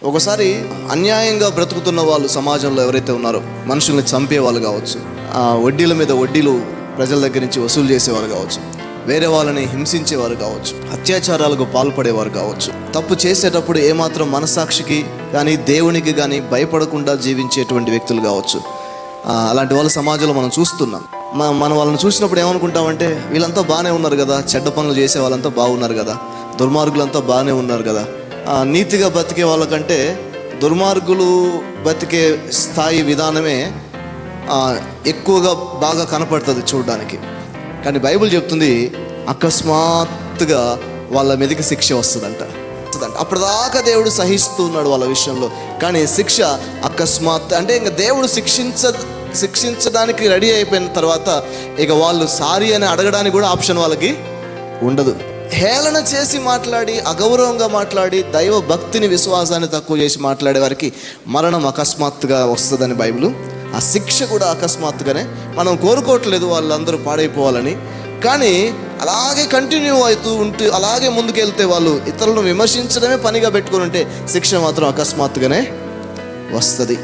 ఒకసారి అన్యాయంగా బ్రతుకుతున్న వాళ్ళు సమాజంలో ఎవరైతే ఉన్నారో, మనుషుల్ని చంపే వాళ్ళు కావచ్చు, వడ్డీల మీద వడ్డీలు ప్రజల దగ్గర నుంచి వసూలు చేసేవారు కావచ్చు, వేరే వాళ్ళని హింసించేవారు కావచ్చు, అత్యాచారాలకు పాల్పడేవారు కావచ్చు, తప్పు చేసేటప్పుడు ఏమాత్రం మనసాక్షికి కానీ దేవునికి కానీ భయపడకుండా జీవించేటువంటి వ్యక్తులు కావచ్చు. అలాంటి వాళ్ళ సమాజంలో మనం చూస్తున్నాం. మనం వాళ్ళని చూసినప్పుడు ఏమనుకుంటామంటే, వీళ్ళంతా బాగానే ఉన్నారు కదా, చెడ్డ పనులు చేసే వాళ్ళంతా బాగున్నారు కదా, దుర్మార్గులంతా బాగానే ఉన్నారు కదా. నీతిగా బతికే వాళ్ళకంటే దుర్మార్గులు బతికే స్థాయి విధానమే ఎక్కువగా బాగా కనపడుతుంది చూడడానికి. కానీ బైబిల్ చెప్తుంది, అకస్మాత్తుగా వాళ్ళ మీదకి శిక్ష వస్తుందంట. అప్పటిదాకా దేవుడు సహిస్తూ ఉన్నాడు వాళ్ళ విషయంలో, కానీ శిక్ష అకస్మాత్ అంటే ఇంకా దేవుడు శిక్షించడానికి రెడీ అయిపోయిన తర్వాత ఇక వాళ్ళు సారీ అని అడగడానికి కూడా ఆప్షన్ వాళ్ళకి ఉండదు. హేళన చేసి మాట్లాడి, అగౌరవంగా మాట్లాడి, దైవ భక్తిని విశ్వాసాన్ని తక్కువ చేసి మాట్లాడే వారికి మరణం అకస్మాత్తుగా వస్తుందని బైబిల్. ఆ శిక్ష కూడా అకస్మాత్తుగానే. మనం కోరుకోవట్లేదు వాళ్ళందరూ పాడైపోవాలని, కానీ అలాగే కంటిన్యూ అవుతూ ఉంటూ అలాగే ముందుకెళ్తే, వాళ్ళు ఇతరులను విమర్శించడమే పనిగా పెట్టుకుని ఉంటే శిక్ష మాత్రం అకస్మాత్తుగానే వస్తుంది.